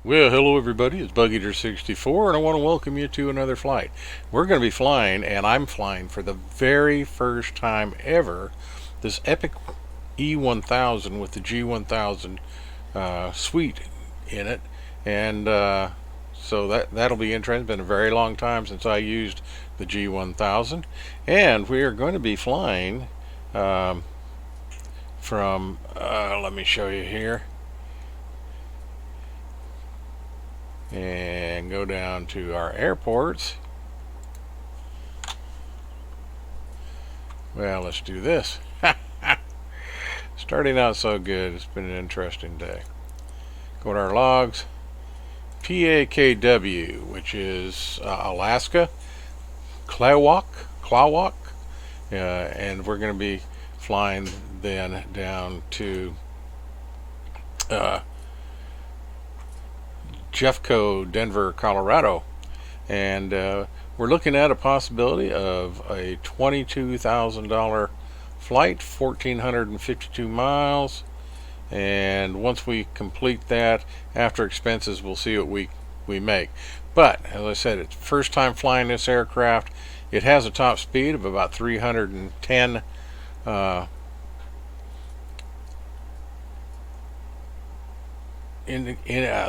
Well, hello everybody, it's BugEater64 and I want to welcome you to another flight. We're going to be flying, and I'm flying for the very first time ever, this Epic E1000 with the G1000 suite in it. And so that'll be interesting. It's been a very long time since I used the G1000. And we are going to be flying let me show you here. And go down to our airports. Well, let's do this. Starting out so good. It's been an interesting day. Go to our logs. PAKW, which is Alaska, Klawok, and we're going to be flying then down to Jeffco, Denver, Colorado, and we're looking at a possibility of a $22,000 flight, 1,452 miles, and once we complete that, after expenses, we'll see what we make. But as I said, it's first time flying this aircraft. It has a top speed of about 310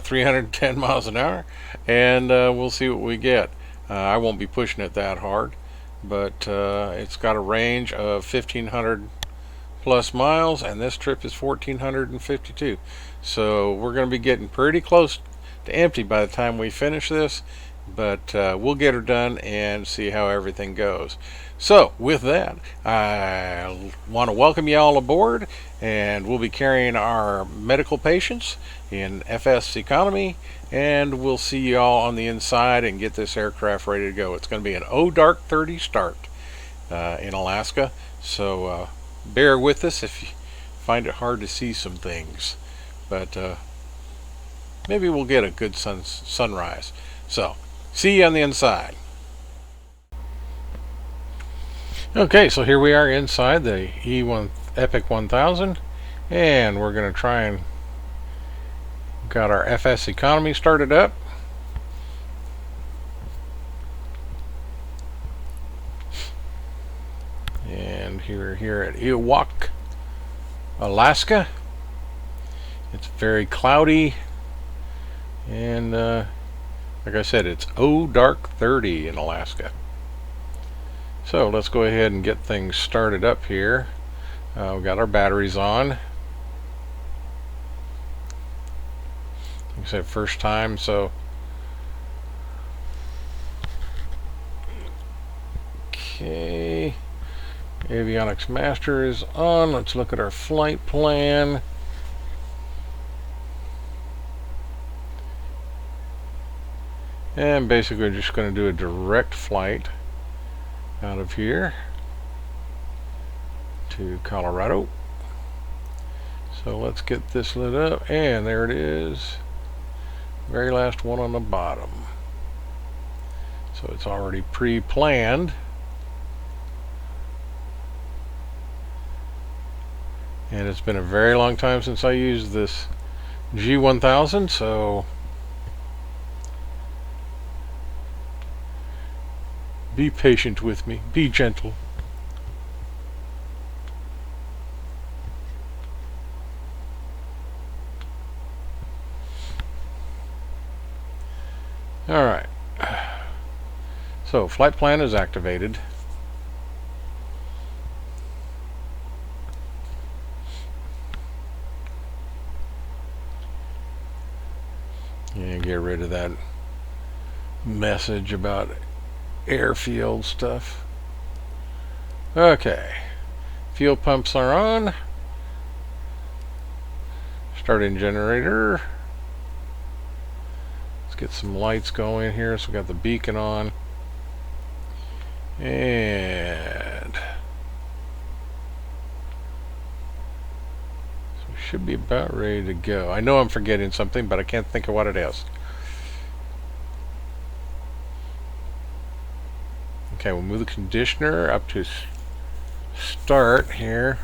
310 miles an hour, and we'll see what we get. I won't be pushing it that hard, but it's got a range of 1,500 plus miles, and this trip is 1,452. So we're going to be getting pretty close to empty by the time we finish this, but we'll get her done and see how everything goes. So with that, I want to welcome you all aboard, and we'll be carrying our medical patients in FSEconomy, and we'll see you all on the inside and get this aircraft ready to go. It's going to be an dark 30 start in Alaska, so bear with us if you find it hard to see some things, but maybe we'll get a good sunrise. So see you on the inside. Okay, so here we are inside the Epic 1000, and we're going to try and got our FSEconomy started up. And here at Ewok, Alaska. It's very cloudy, and like I said, it's dark 30 in Alaska. So let's go ahead and get things started up here. We've got our batteries on. Like I said, first time, so okay. Avionics Master is on. Let's look at our flight plan. And basically we're just going to do a direct flight out of here to Colorado. So let's get this lit up, and there it is, very last one on the bottom. So it's already pre-planned, and it's been a very long time since I used this G1000, so be patient with me, be gentle. Alright, so flight plan is activated. And get rid of that message about airfield stuff. Okay, fuel pumps are on. Starting generator. Let's get some lights going here. So we got the beacon on, and so we should be about ready to go. I know I'm forgetting something, but I can't think of what it is. Okay, we'll move the conditioner up to start here.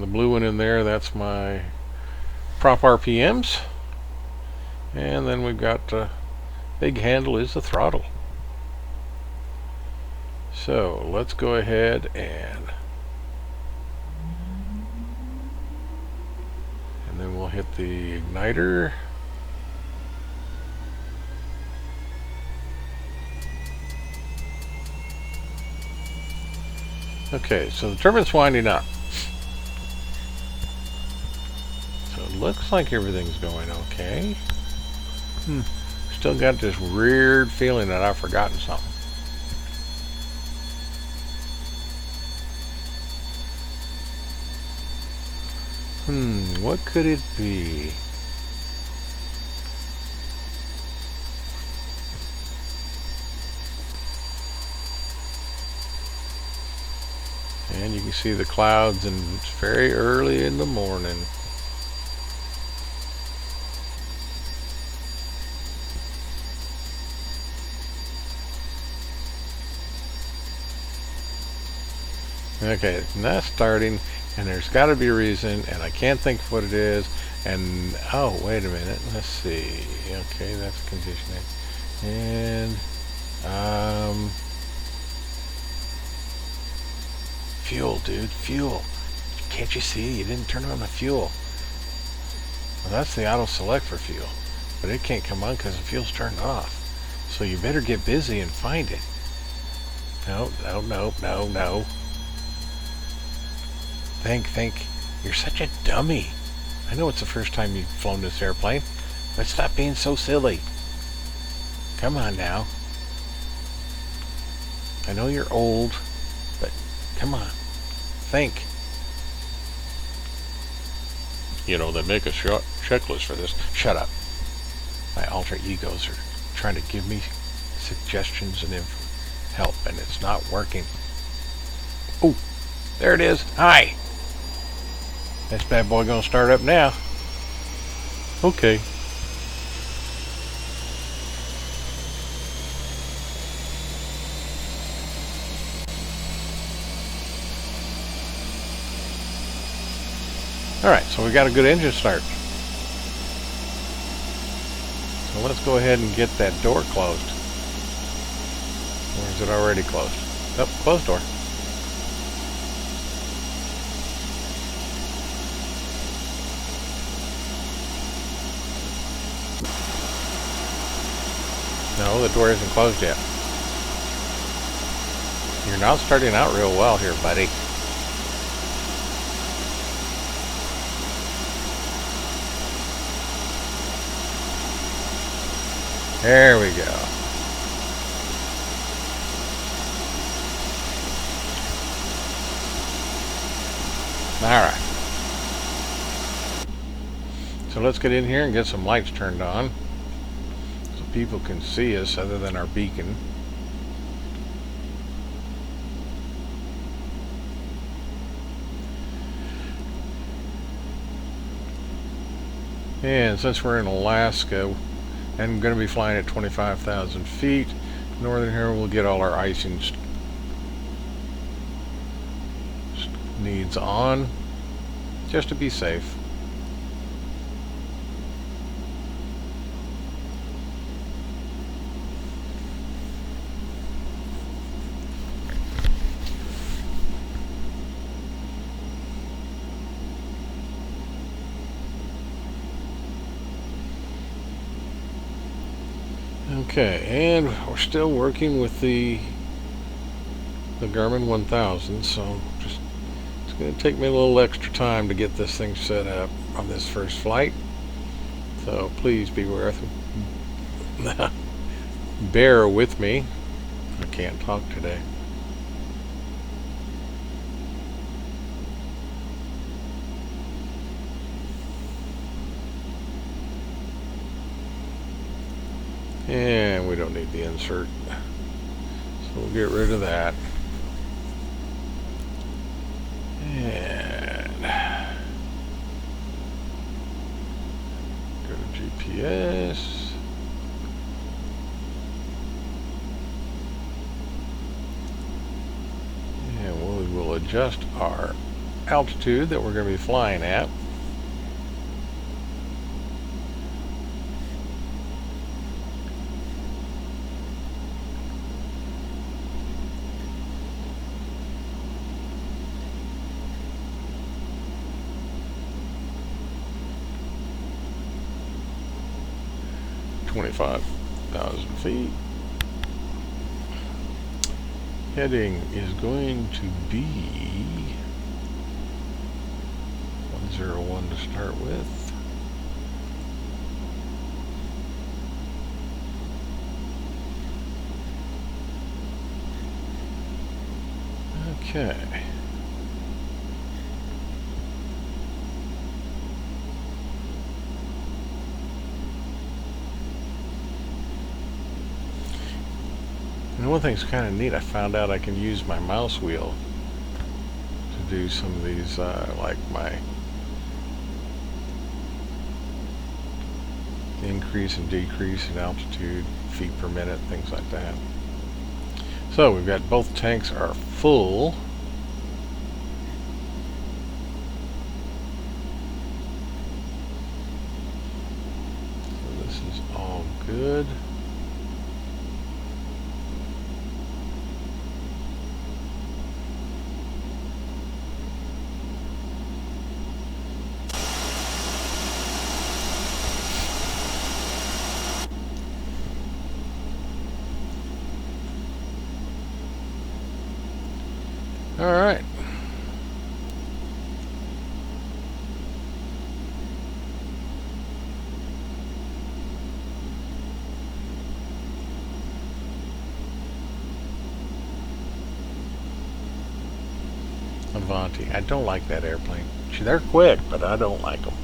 blue one in there, that's my prop RPMs. And then we've got big handle is the throttle. So let's go ahead and then we'll hit the igniter. Okay, so the turbine's winding up. So it looks like everything's going okay. Still got this weird feeling that I've forgotten something. What could it be? And you can see the clouds, and it's very early in the morning. Okay, and that's starting, and there's got to be a reason, and I can't think of what it is. And oh, wait a minute, let's see. Okay, that's conditioning, and fuel, dude, fuel. Can't you see? You didn't turn on the fuel. Well, that's the auto select for fuel, but it can't come on because the fuel's turned off. So you better get busy and find it. No. Think. You're such a dummy. I know it's the first time you've flown this airplane, but stop being so silly. Come on now. I know you're old, but come on. Think. You know, they make a checklist for this. Shut up. My alter egos are trying to give me suggestions and help, and it's not working. Oh, there it is. Hi. This bad boy gonna start up now. Okay. Alright, so we got a good engine start. So let's go ahead and get that door closed. Or is it already closed? Oh, closed door. No, the door isn't closed yet. You're not starting out real well here, buddy. There we go. Alright. So let's get in here and get some lights turned on, so people can see us other than our beacon. And since we're in Alaska and going to be flying at 25,000 feet, northern here, we'll get all our icing needs on, just to be safe. Okay, and we're still working with the Garmin 1000, so it's going to take me a little extra time to get this thing set up on this first flight. So please bear with me. I can't talk today. And we don't need the insert, so we'll get rid of that. And go to GPS. And we will adjust our altitude that we're going to be flying at. $25,000 feet. Heading is going to be 101 to start with. Okay. And one thing's kind of neat, I found out I can use my mouse wheel to do some of these, like my increase and decrease in altitude, feet per minute, things like that. So we've got both tanks are full. So this is all good. All right. Avanti. I don't like that airplane. They're quick, but I don't like them.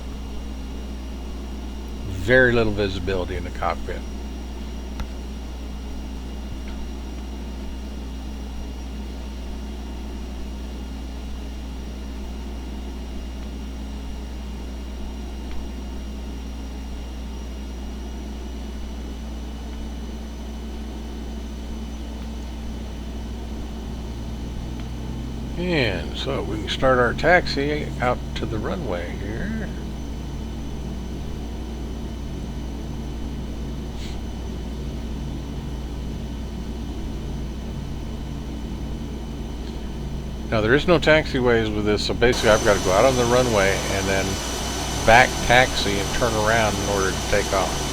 Very little visibility in the cockpit. And so we can start our taxi out to the runway here. Now there is no taxiways with this, so basically I've got to go out on the runway and then back taxi and turn around in order to take off.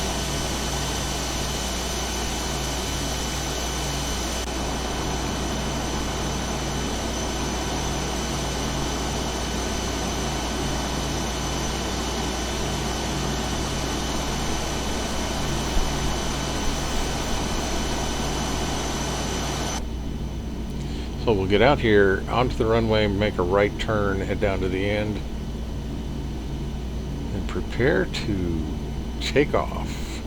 So we'll get out here onto the runway, make a right turn, head down to the end, and prepare to take off.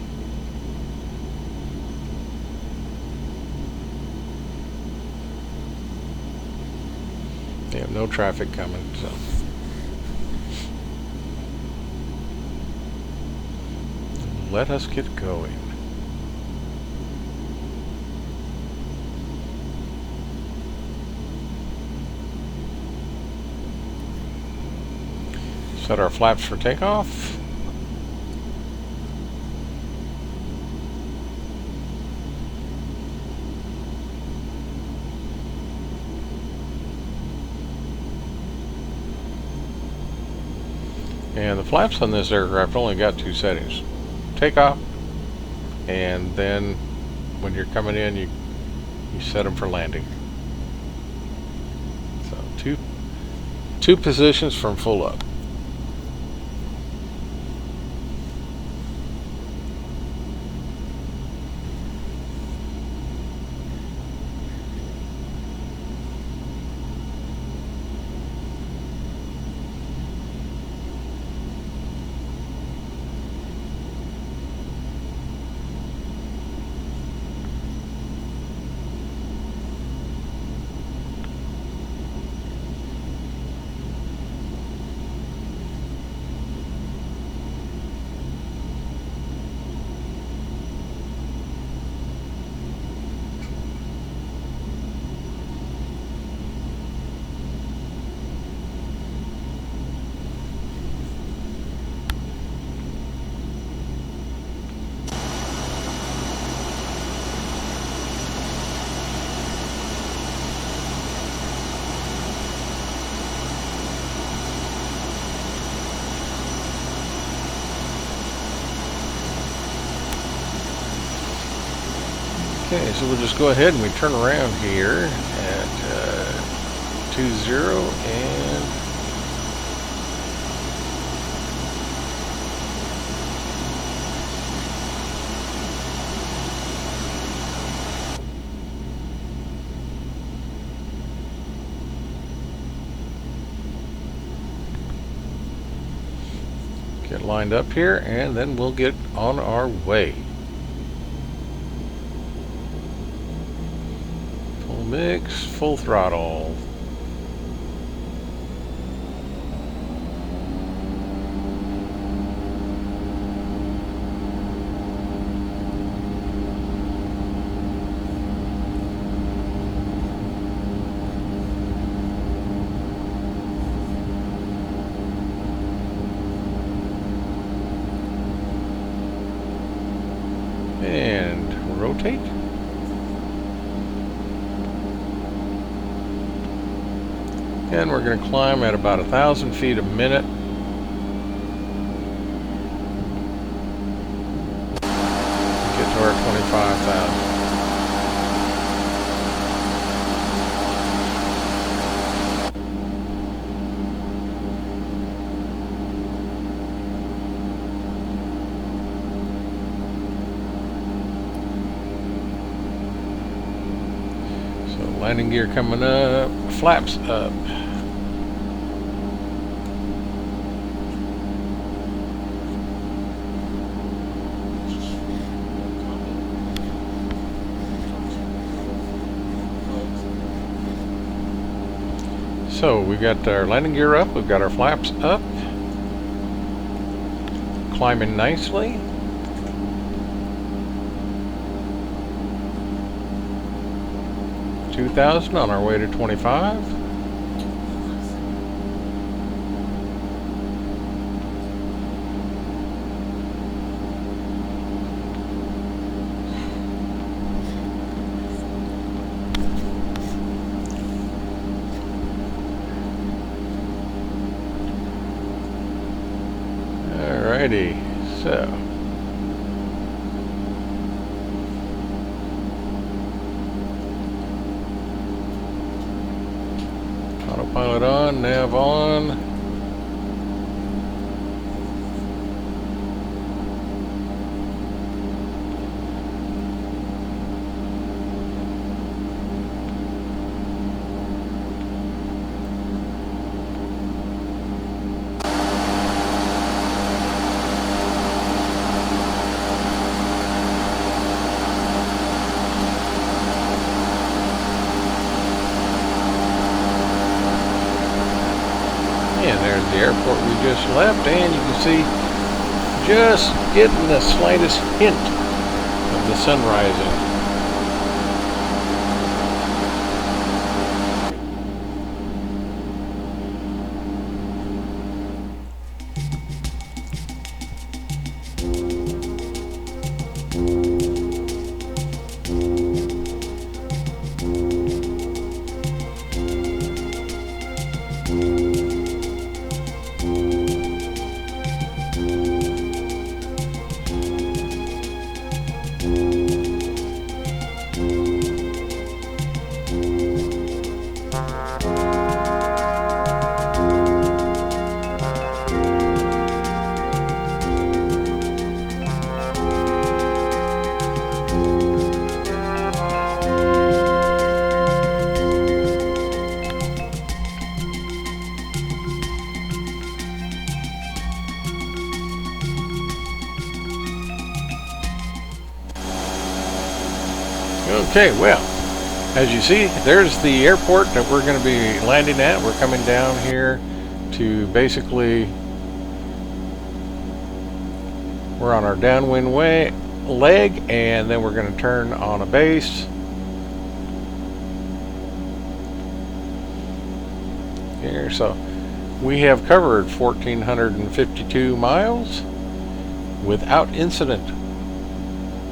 They have no traffic coming, so. Let us get going. Set our flaps for takeoff. And the flaps on this aircraft only got two settings. Takeoff, and then when you're coming in, you set them for landing. So two positions from full up. Okay, so we'll just go ahead and we turn around here at 20 and get lined up here, and then we'll get on our way. Full mix, full throttle. And rotate. And we're going to climb at about 1,000 feet a minute. Get to our 25,000. Landing gear coming up, flaps up. So we've got our landing gear up, we've got our flaps up, climbing nicely. $2,000 on our way to 25. Alrighty, so autopilot on, nav on. And there's the airport we just left, and you can see just getting the slightest hint of the sun rising. Okay, well, as you see, there's the airport that we're going to be landing at. We're coming down here to basically, we're on our downwind leg, and then we're going to turn on a base. Here, so we have covered 1,452 miles without incident.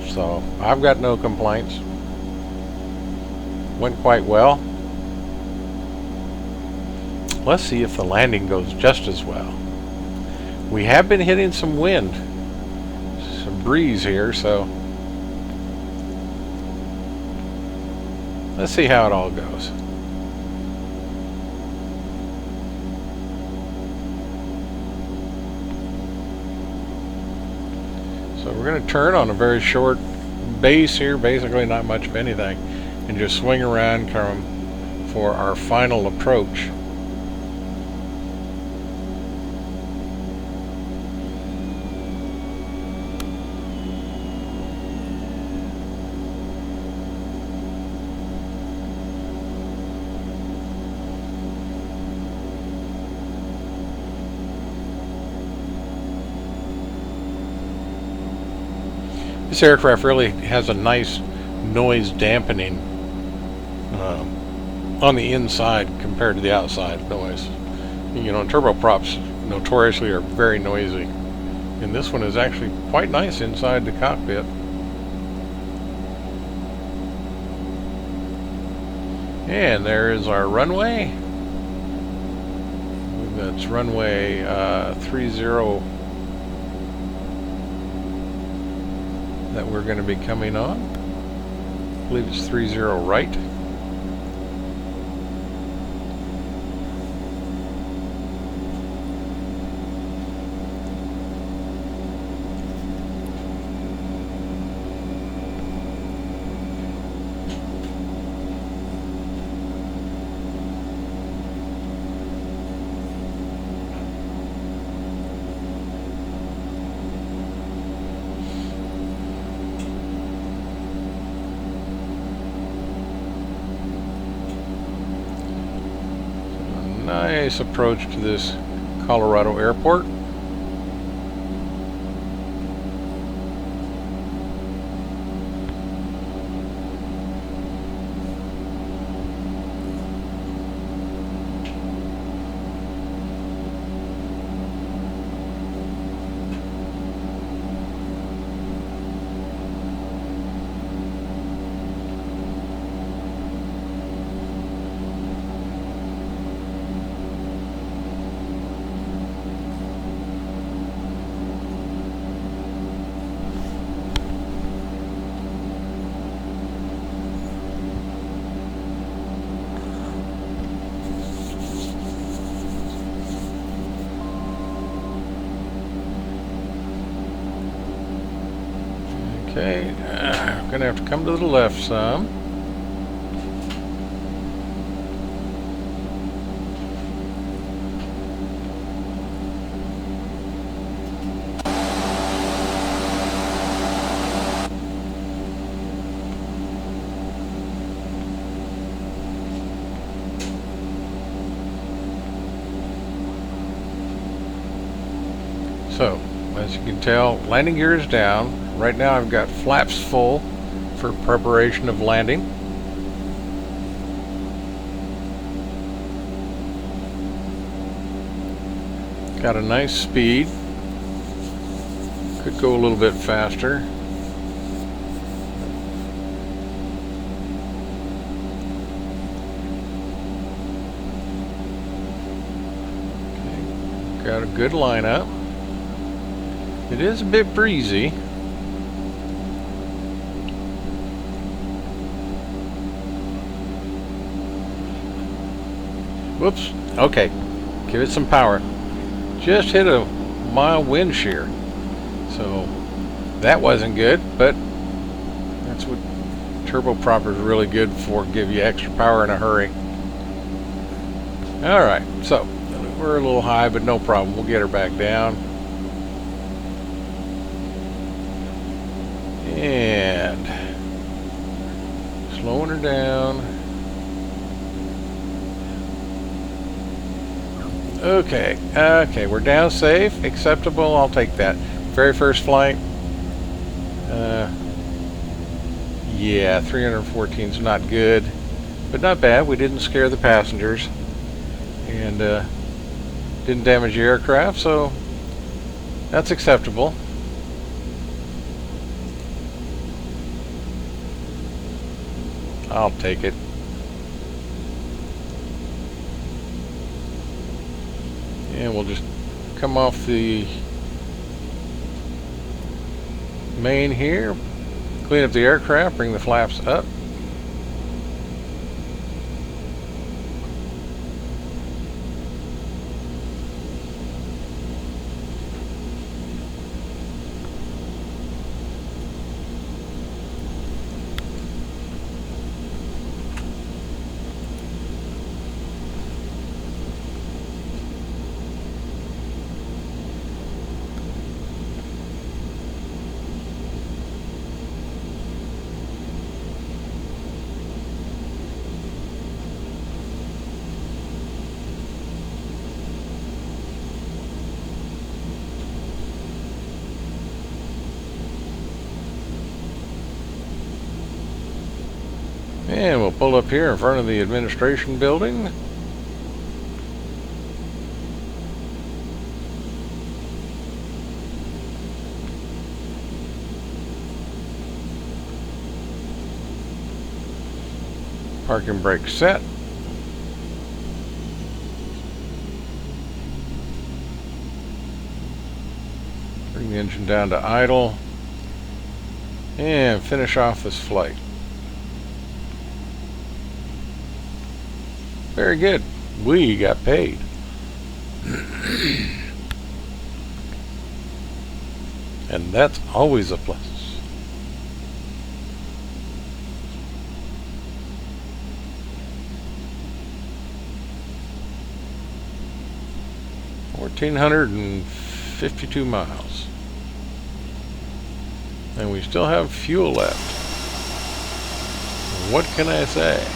So I've got no complaints. Went quite well. Let's see if the landing goes just as well. We have been hitting some wind, some breeze here, so let's see how it all goes. So we're going to turn on a very short base here, basically not much of anything, and just swing around for our final approach. This aircraft really has a nice noise dampening on the inside compared to the outside noise. You know, turboprops notoriously are very noisy, and this one is actually quite nice inside the cockpit. And there is our runway. That's runway 30 that we're going to be coming on. I believe it's 30 right. Nice approach to this Colorado airport. Okay, I'm going to have to come to the left some. So, as you can tell, landing gear is down. Right now I've got flaps full for preparation of landing. Got a nice speed. Could go a little bit faster. Okay. Got a good lineup. It is a bit breezy. Whoops. Okay. Give it some power. Just hit a mild wind shear. So that wasn't good, but that's what turboprop is really good for. Give you extra power in a hurry. Alright, so we're a little high, but no problem. We'll get her back down. And slowing her down. Okay, we're down safe, acceptable, I'll take that. Very first flight, yeah, 314 is not good, but not bad. We didn't scare the passengers, and didn't damage the aircraft, so that's acceptable. I'll take it. And we'll just come off the main here, clean up the aircraft, bring the flaps up. And we'll pull up here in front of the administration building. Parking brake set. Bring the engine down to idle. And finish off this flight. Very good. We got paid. And that's always a plus. $1,452 miles. And we still have fuel left. What can I say?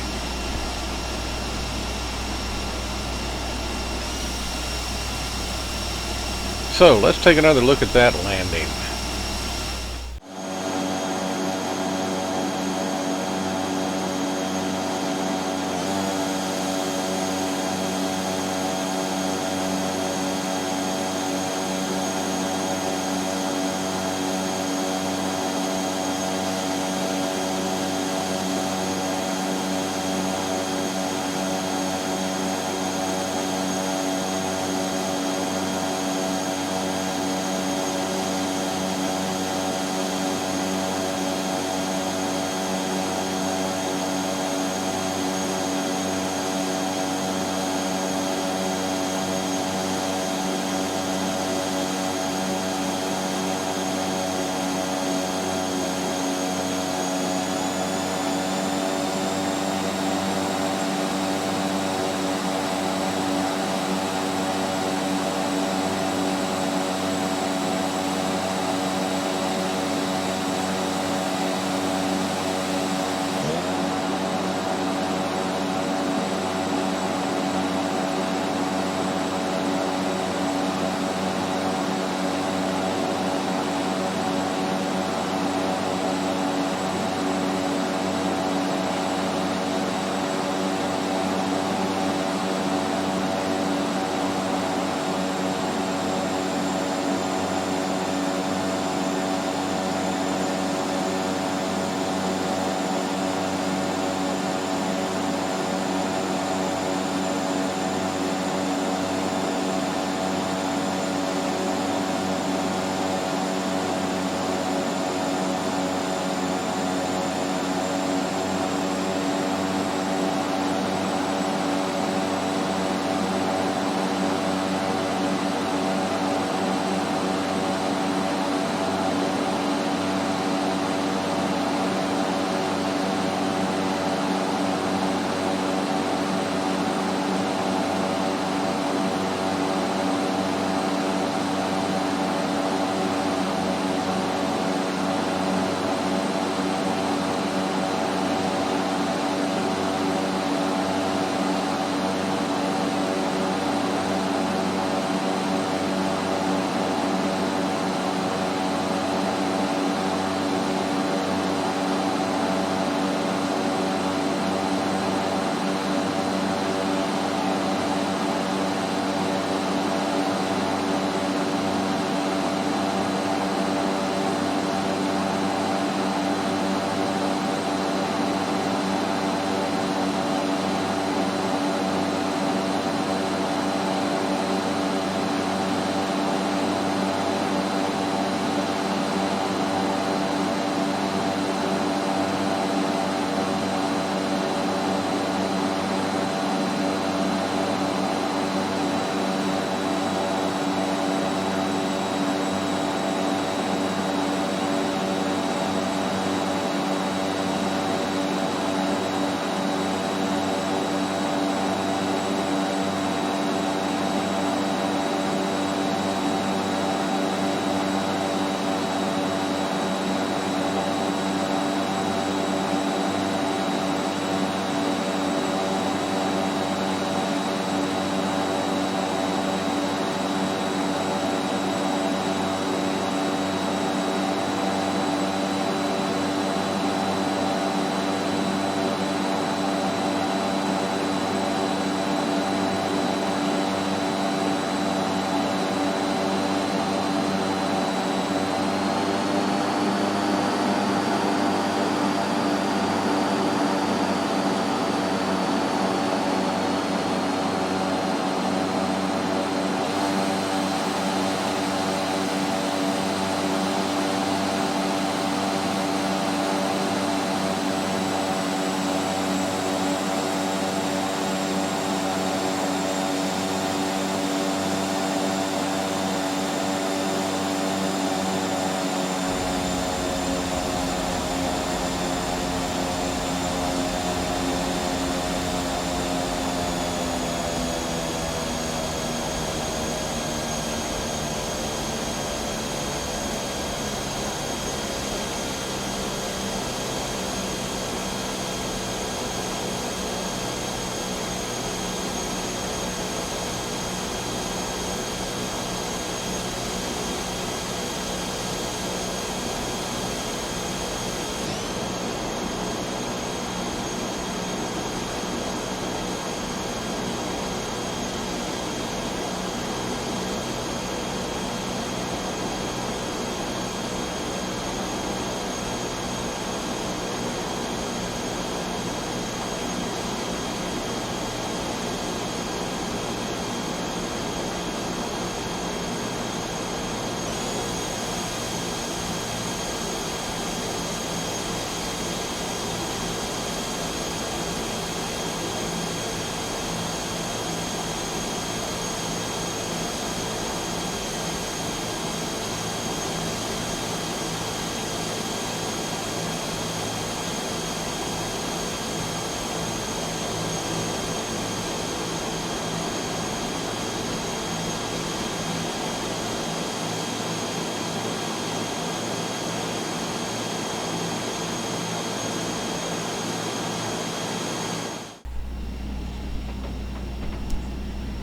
So let's take another look at that landing.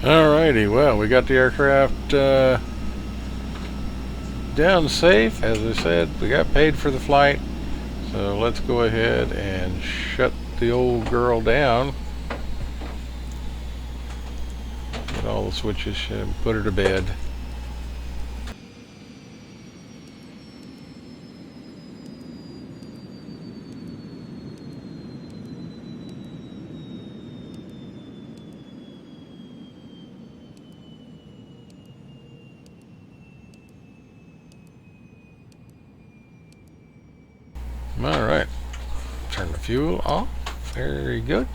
Alrighty, well, we got the aircraft down safe. As I said, we got paid for the flight. So let's go ahead and shut the old girl down. Get all the switches and put her to bed. Alright, turn the fuel off. Very good.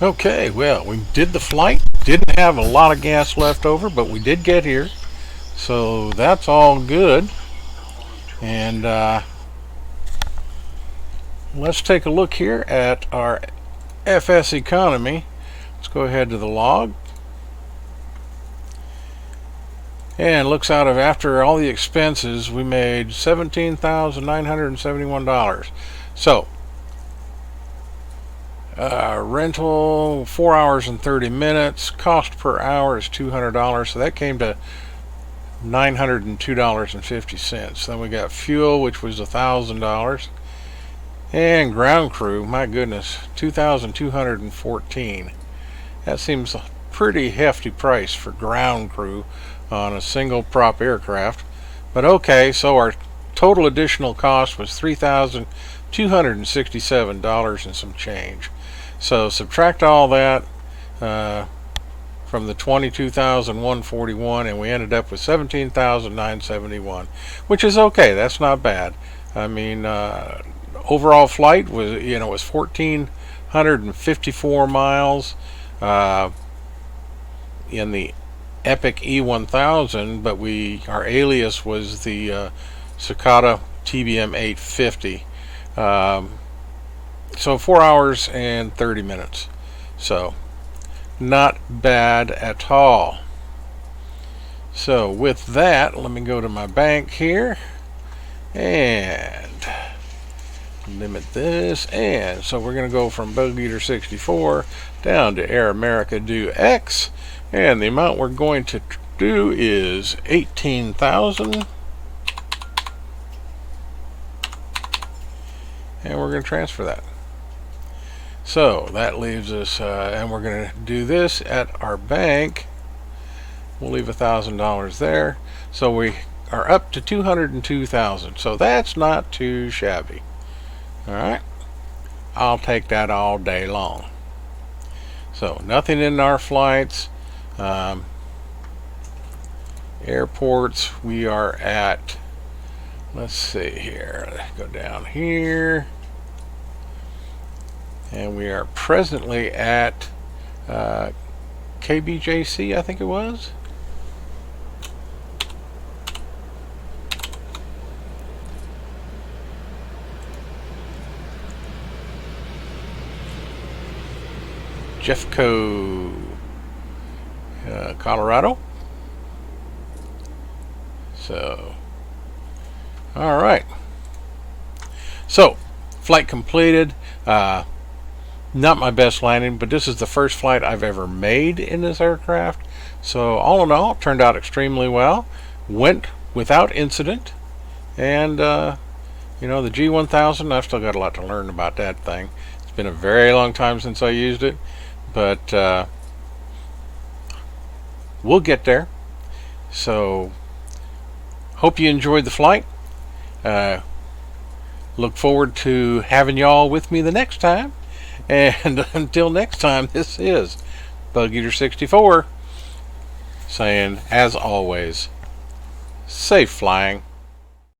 Okay, well, we did the flight. Didn't have a lot of gas left over, but we did get here. So that's all good. And let's take a look here at our FSEconomy. Let's go ahead to the log. And looks out of, after all the expenses, we made $17,971. So rental 4 hours and 30 minutes. Cost per hour is $200. So that came to $902.50. Then we got fuel, which was $1,000. And ground crew, my goodness, $2,214. That seems a pretty hefty price for ground crew on a single prop aircraft. But okay, so our total additional cost was $3,267 and some change. So subtract all that from the $22,141, and we ended up with $17,971, which is okay. That's not bad. I mean, overall flight was, was 1,454 miles in the Epic E1000, but our alias was the Cicada TBM 850. So 4 hours and 30 minutes. So not bad at all. So with that, let me go to my bank here and limit this. And so we're going to go from Bug Eater 64 down to Air America Do X. And the amount we're going to do is $18,000. And we're going to transfer that. So that leaves us, and we're going to do this at our bank. We'll leave $1,000 there. So we are up to $202,000. So that's not too shabby. All right. I'll take that all day long. So nothing in our flights. Airports, we are at, let's see here, let's go down here, and we are presently at KBJC, I think it was. Jeffco, Colorado. So, all right. So, flight completed. Not my best landing, but this is the first flight I've ever made in this aircraft. So, all in all, it turned out extremely well. Went without incident. And, the G1000, I've still got a lot to learn about that thing. It's been a very long time since I used it. But we'll get there. So hope you enjoyed the flight. Look forward to having y'all with me the next time. And until next time, this is Bug Eater 64 saying, as always, safe flying.